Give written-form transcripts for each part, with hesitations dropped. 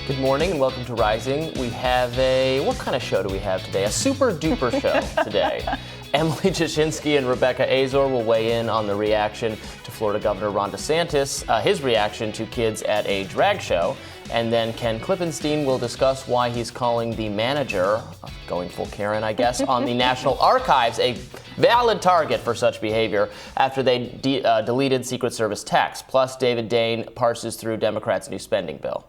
Good morning and welcome to Rising. We have what kind of show do we have today? A super duper show today. Emily Jashinsky and Rebecca Azor will weigh in on the reaction to Florida Governor Ron DeSantis, his reaction to kids at a drag show. And then Ken Klippenstein will discuss why he's calling the manager, going full Karen, I guess, on the National Archives a valid target for such behavior after they deleted Secret Service texts. Plus, David Dane parses through Democrats' new spending bill.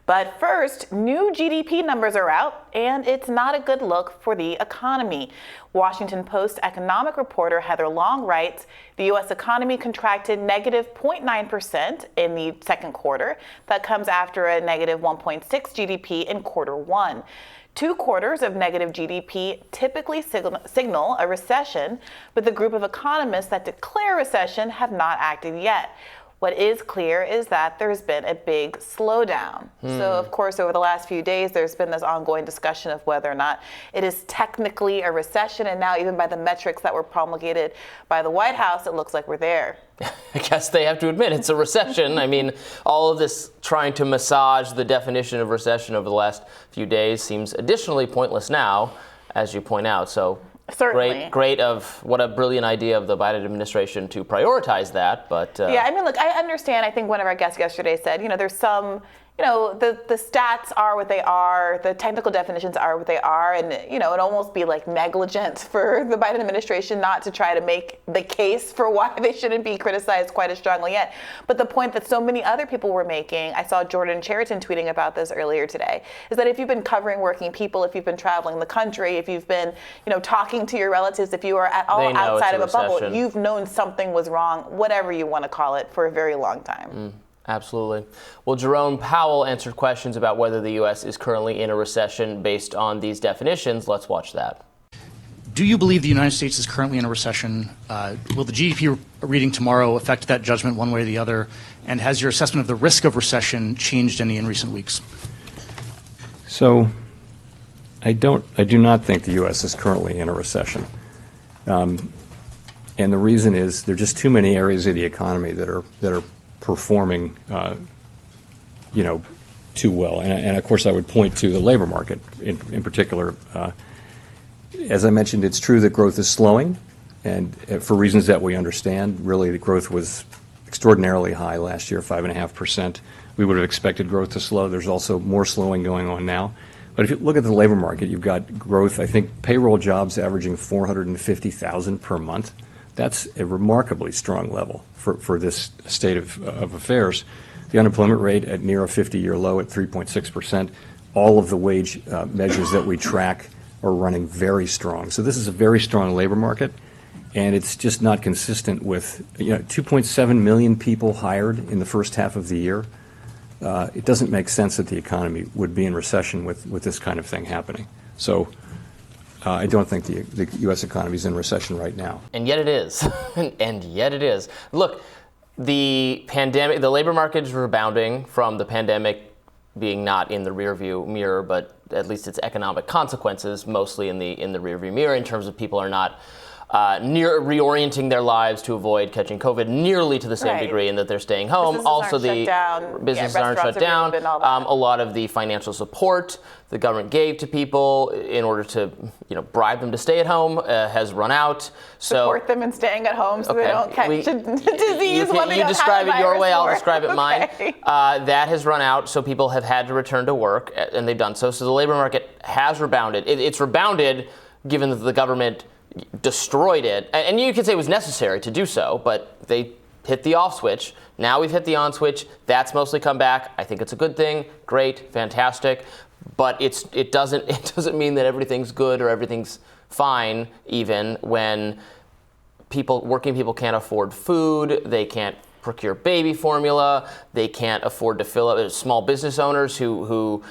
But first, new GDP numbers are out, and it's not a good look for the economy. Washington Post economic reporter Heather Long writes, the U.S. economy contracted negative 0.9% in the second quarter. That comes after a negative 1.6 GDP in quarter one. 2 quarters of negative GDP typically signal a recession, but the group of economists that declare recession have not acted yet. What is clear is that there's been a big slowdown. So, of course, over the last few days, there's been this ongoing discussion of whether or not it is technically a recession. And now, even by the metrics that were promulgated by the White House, it looks like we're there. I guess they have to admit it's a recession. I mean, all of this trying to massage the definition of recession over the last few days seems additionally pointless now, as you point out. So. Certainly. Great what a brilliant idea of the Biden administration to prioritize that, but... Yeah, I mean, look, I understand. I think one of our guests yesterday said, there's some, the stats are what they are, the technical definitions are what they are, and, it'd almost be like negligent for the Biden administration not to try to make the case for why they shouldn't be criticized quite as strongly yet. But the point that so many other people were making, I saw Jordan Cheriton tweeting about this earlier today, is that if you've been covering working people, if you've been traveling the country, if you've been, talking to your relatives, if you are at all outside of a bubble, you've known something was wrong, whatever you want to call it, for a very long time. Absolutely. Well, Jerome Powell answered questions about whether the U.S. is currently in a recession based on these definitions. Let's watch that. Do you believe the United States is currently in a recession? Will the GDP reading tomorrow affect that judgment one way or the other? And has your assessment of the risk of recession changed any in recent weeks? So I do not think the U.S. is currently in a recession. And the reason is there are just too many areas of the economy that are performing, too well. And of course, I would point to the labor market in particular. As I mentioned, it's true that growth is slowing, and for reasons that we understand. Really, the growth was extraordinarily high last year, 5.5%. We would have expected growth to slow. There's also more slowing going on now. But if you look at the labor market, you've got growth. I think payroll jobs averaging 450,000 per month. That's a remarkably strong level for this state of affairs. The unemployment rate at near a 50-year low at 3.6%. All of the wage measures that we track are running very strong. So this is a very strong labor market, and it's just not consistent with 2.7 million people hired in the first half of the year. It doesn't make sense that the economy would be in recession with this kind of thing happening. So I don't think the U.S. economy is in recession right now. And yet it is. And yet it is. Look, the labor market is rebounding from the pandemic being not in the rearview mirror, but at least its economic consequences mostly in the rearview mirror, in terms of people are not reorienting their lives to avoid catching COVID nearly to the same degree, and that they're staying home. Businesses aren't shut down. A lot of the financial support the government gave to people in order to, bribe them to stay at home has run out. Support them in staying at home so they don't catch a disease. You describe it your way, I'll describe it mine. That has run out, so people have had to return to work, and they've done so. So the labor market has rebounded. It's rebounded given that the government destroyed it, and you could say it was necessary to do so, but they hit the off switch. Now we've hit the on switch. That's mostly come back. I think it's a good thing. Great, fantastic, but it doesn't mean that everything's good or everything's fine, even when working people can't afford food, they can't procure baby formula, they can't afford to fill up. Small business owners who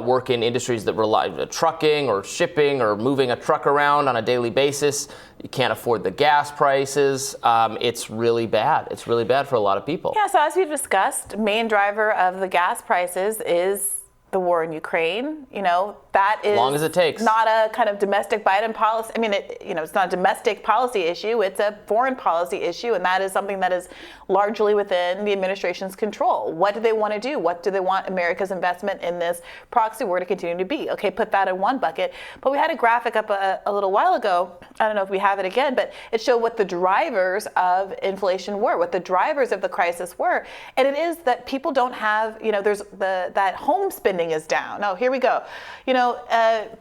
work in industries that rely on trucking or shipping or moving a truck around on a daily basis. You can't afford the gas prices. It's really bad. It's really bad for a lot of people. Yeah, so as we've discussed, main driver of the gas prices is the war in Ukraine. That is long as it takes. Not a kind of domestic Biden policy. I mean, it's not a domestic policy issue. It's a foreign policy issue, and that is something that is largely within the administration's control. What do they want to do? What do they want America's investment in this proxy war to continue to be? Okay, put that in one bucket. But we had a graphic up a little while ago. I don't know if we have it again, but it showed what the drivers of inflation were, what the drivers of the crisis were. And it is that people don't have, there's that home spending is down. Oh, here we go.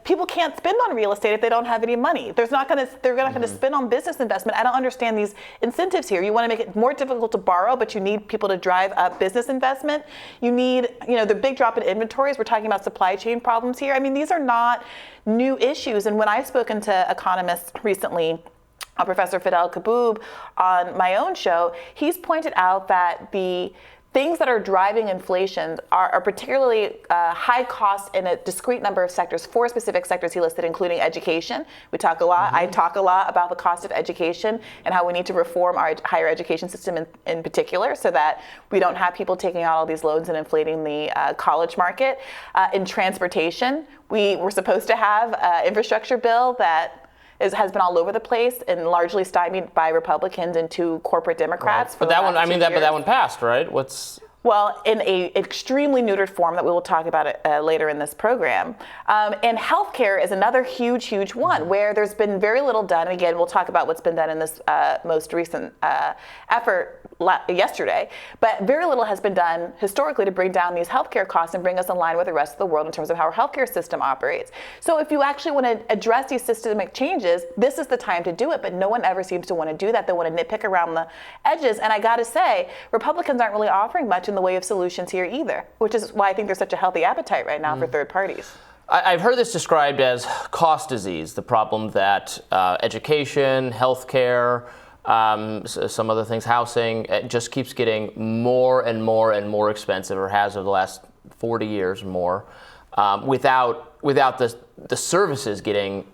People can't spend on real estate if they don't have any money. They're not going to spend on business investment. I don't understand these incentives here. You want to make it more difficult to borrow, but you need people to drive up business investment. You need, the big drop in inventories. We're talking about supply chain problems here. I mean, these are not new issues. And when I've spoken to economists recently, Professor Fidel Kaboub on my own show, he's pointed out that the things that are driving inflation are particularly high cost in a discrete number of sectors, 4 specific sectors he listed, including education. We talk a lot, I talk a lot about the cost of education and how we need to reform our higher education system in particular so that we don't have people taking out all these loans and inflating the college market. In transportation, we were supposed to have an infrastructure bill that has been all over the place and largely stymied by Republicans and 2 corporate Democrats. Right. But that one, but that one passed, right? Well, in a extremely neutered form that we will talk about later in this program. And healthcare is another huge one where there's been very little done. And again, we'll talk about what's been done in this most recent effort yesterday. But very little has been done historically to bring down these healthcare costs and bring us in line with the rest of the world in terms of how our healthcare system operates. So if you actually want to address these systemic changes, this is the time to do it. But no one ever seems to want to do that. They want to nitpick around the edges. And I got to say, Republicans aren't really offering much in the way of solutions here either, which is why I think there's such a healthy appetite right now for third parties. I've heard this described as cost disease, the problem that education, healthcare, some other things, housing, it just keeps getting more and more expensive, or has over the last 40 years more, without the services getting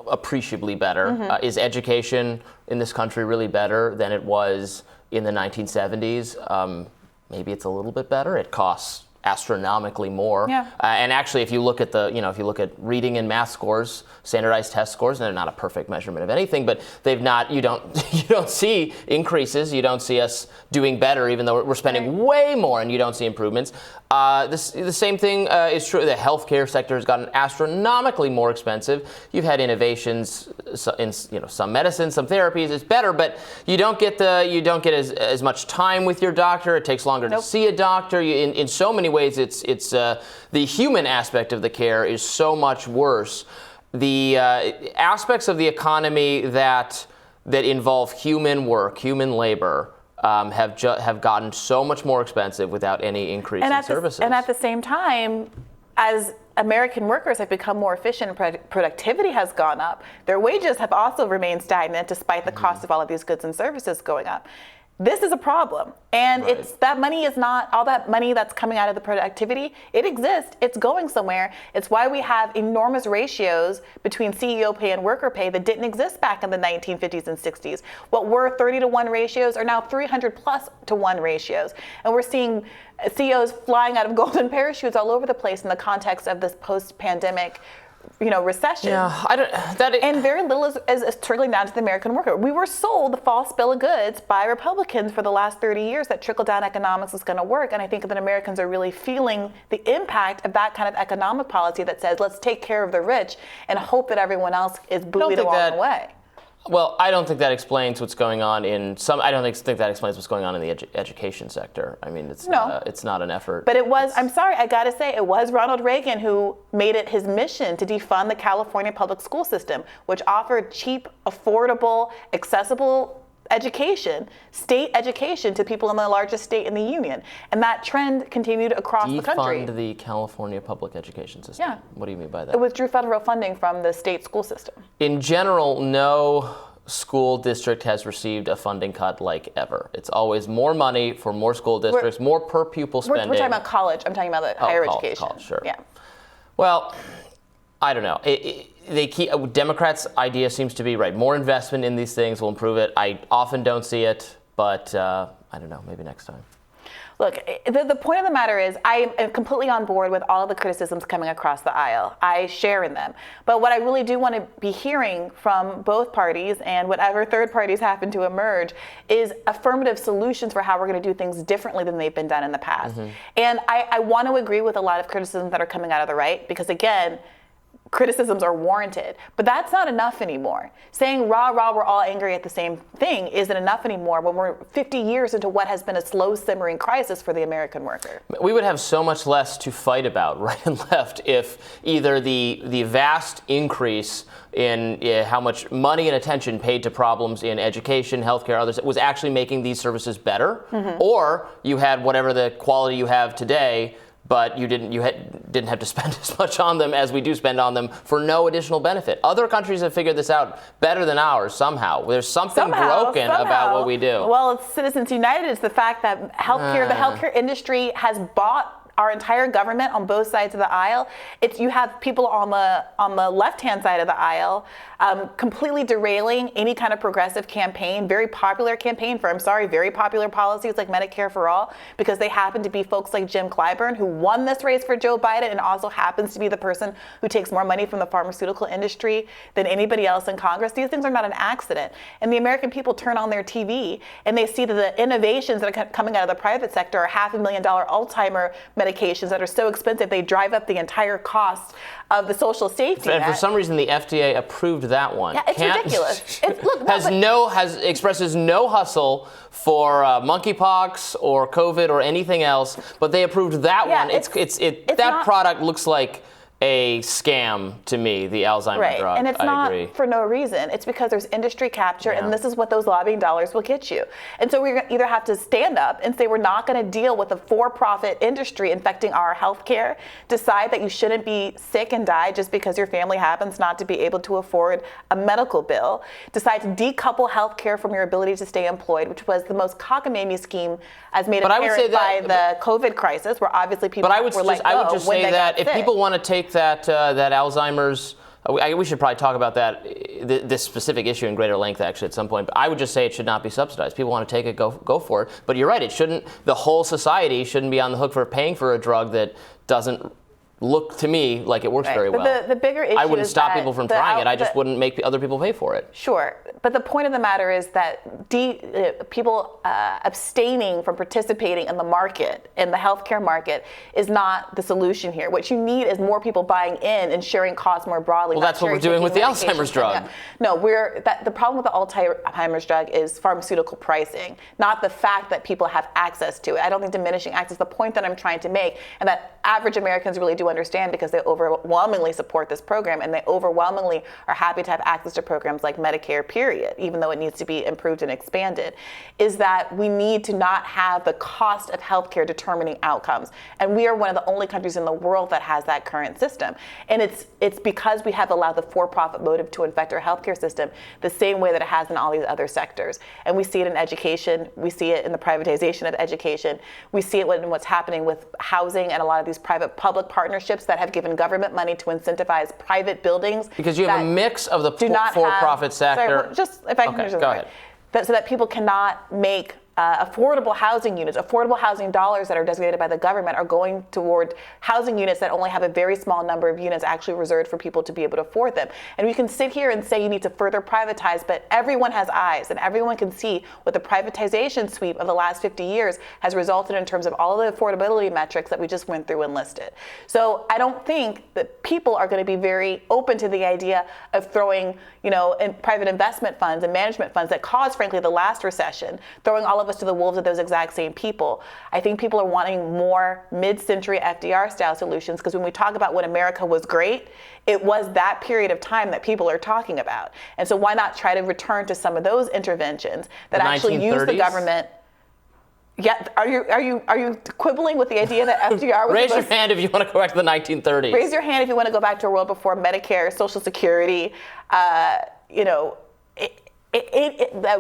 appreciably better. Is education in this country really better than it was in the 1970s? Maybe it's a little bit better. It costs astronomically more. Yeah. And actually, if you look at if you look at reading and math scores, standardized test scores, and they're not a perfect measurement of anything, but you don't see increases. You don't see us doing better, even though we're spending way more, and you don't see improvements. The same thing is true. The healthcare sector has gotten astronomically more expensive. You've had innovations in some medicine, some therapies. It's better, but you don't get as much time with your doctor. It takes longer to see a doctor. In so many ways, it's the human aspect of the care is so much worse. The aspects of the economy that involve human work, human labor, have gotten so much more expensive without any increase in services. And at the same time, as American workers have become more efficient and productivity has gone up, their wages have also remained stagnant despite the cost of all of these goods and services going up. This is a problem. And it's that money is not all that money that's coming out of the productivity. It exists. It's going somewhere. It's why we have enormous ratios between CEO pay and worker pay that didn't exist back in the 1950s and 60s. What were 30-to-1 ratios are now 300+to-1 ratios. And we're seeing CEOs flying out of golden parachutes all over the place in the context of this post-pandemic recession. Yeah, and very little is trickling down to the American worker. We were sold the false bill of goods by Republicans for the last 30 years that trickle-down economics is going to work, and I think that Americans are really feeling the impact of that kind of economic policy that says, let's take care of the rich and hope that everyone else is buoyed along the way. Well, I don't think that explains what's going on in some. I don't think that explains what's going on in the education sector. I mean, it's not an effort. But it was. I'm sorry, I got to say, it was Ronald Reagan who made it his mission to defund the California public school system, which offered cheap, affordable, accessible state education to people in the largest state in the union. And that trend continued across the country. Defund the California public education system. Yeah. What do you mean by that? It withdrew federal funding from the state school system. In general, no school district has received a funding cut like ever. It's always more money for more school districts, more per pupil spending. We're talking about college. I'm talking about the higher education. College, sure. Yeah. Well, I don't know. Democrats' idea seems to be more investment in these things will improve it. I often don't see it, but I don't know. Maybe next time. Look, the point of the matter is I am completely on board with all of the criticisms coming across the aisle. I share in them. But what I really do want to be hearing from both parties and whatever third parties happen to emerge is affirmative solutions for how we're going to do things differently than they've been done in the past. And I want to agree with a lot of criticisms that are coming out of the right because, again, criticisms are warranted, but that's not enough anymore. Saying rah, we're all angry at the same thing isn't enough anymore when we're 50 years into what has been a slow simmering crisis for the American worker. We would have so much less to fight about, right and left, if either the vast increase in how much money and attention paid to problems in education, healthcare, others, was actually making these services better, or you had whatever the quality you have today, but you didn't have to spend as much on them as we do spend on them for no additional benefit. Other countries have figured this out better than ours somehow. There's something broken about what we do. Well, it's Citizens United. It's the fact that the healthcare industry has bought our entire government on both sides of the aisle. You have people on the left-hand side of the aisle completely derailing any kind of progressive campaign, very popular campaign for, very popular policies like Medicare for All, because they happen to be folks like Jim Clyburn, who won this race for Joe Biden and also happens to be the person who takes more money from the pharmaceutical industry than anybody else in Congress. These things are not an accident. And the American people turn on their TV and they see that the innovations that are coming out of the private sector are $500,000 Alzheimer medications that are so expensive they drive up the entire cost of the social safety net. And for some reason, the FDA approved that one. Yeah, it's ridiculous. Expresses no hustle for monkeypox or COVID or anything else, but they approved that one. That product looks like a scam to me, the Alzheimer's drug. And it's not for no reason. It's because there's industry capture, and this is what those lobbying dollars will get you. And so we're going to either have to stand up and say we're not going to deal with a for-profit industry infecting our health care, decide that you shouldn't be sick and die just because your family happens not to be able to afford a medical bill, decide to decouple health care from your ability to stay employed, which was the most cockamamie scheme as made apparent by the COVID crisis, where obviously people were let go. I would just when say they that got if sick. people want to take that Alzheimer's, we should probably talk about that, this specific issue in greater length actually at some point, but I would just say it should not be subsidized. People want to take it, go for it. But you're right, it shouldn't, the whole society shouldn't be on the hook for paying for a drug that doesn't look to me like it works very well. The bigger issue I wouldn't is stop that people from trying it. I just wouldn't make other people pay for it. Sure, but the point of the matter is that people abstaining from participating in the market, in the healthcare market, is not the solution here. What you need is more people buying in and sharing costs more broadly. Well, that's what we're doing with the Alzheimer's drug. Yeah. No, the problem with the Alzheimer's drug is pharmaceutical pricing, not the fact that people have access to it. I don't think diminishing access is the point that I'm trying to make, and that average Americans really do understand because they overwhelmingly support this program and they overwhelmingly are happy to have access to programs like Medicare, period, even though it needs to be improved and expanded, is that we need to not have the cost of healthcare determining outcomes. And we are one of the only countries in the world that has that current system. And it's because we have allowed the for-profit motive to infect our healthcare system the same way that it has in all these other sectors. And we see it in education, we see it in the privatization of education, we see it in what's happening with housing and a lot of these private-public partnerships that have given government money to incentivize private buildings. Because you have a mix of the for-profit sector. Sorry, just if I can finish this. Go ahead. So that people cannot make affordable housing units, affordable housing dollars that are designated by the government are going toward housing units that only have a very small number of units actually reserved for people to be able to afford them. And we can sit here and say you need to further privatize, but everyone has eyes and everyone can see what the privatization sweep of the last 50 years has resulted in terms of all of the affordability metrics that we just went through and listed. So I don't think that people are going to be very open to the idea of throwing, in private investment funds and management funds that caused, frankly, the last recession, throwing all of us to the wolves of those exact same people. I think people are wanting more mid-century FDR style solutions, because when we talk about when America was great, it was that period of time that people are talking about. And so why not try to return to some of those interventions that actually use the government? Yeah, are you quibbling with the idea that FDR was Raise your hand if you want to go back to the 1930s. Raise your hand if you want to go back to a world before Medicare, Social Security,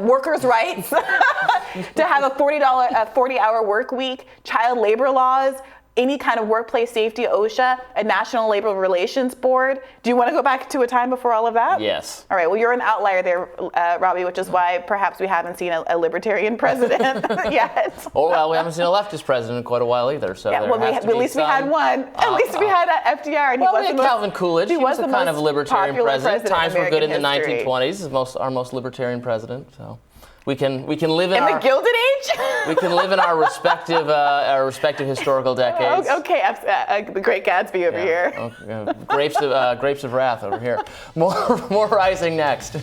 workers' rights, to have a 40-hour work week, child labor laws, any kind of workplace safety, OSHA, a National Labor Relations Board. Do you want to go back to a time before all of that? Yes. All right, well, you're an outlier there, Robby, which is why perhaps we haven't seen a libertarian president yet. Oh, well, we haven't seen a leftist president in quite a while either. So yeah, well, at least we had one. At least we had FDR. And well, we had Calvin Coolidge. He was the kind of libertarian president. Times were good in the 1920s. Our most libertarian president. So we can live in the Gilded Age. We can live in our respective historical decades. Okay, the Great Gatsby over here. Okay. Grapes of wrath over here. More rising next.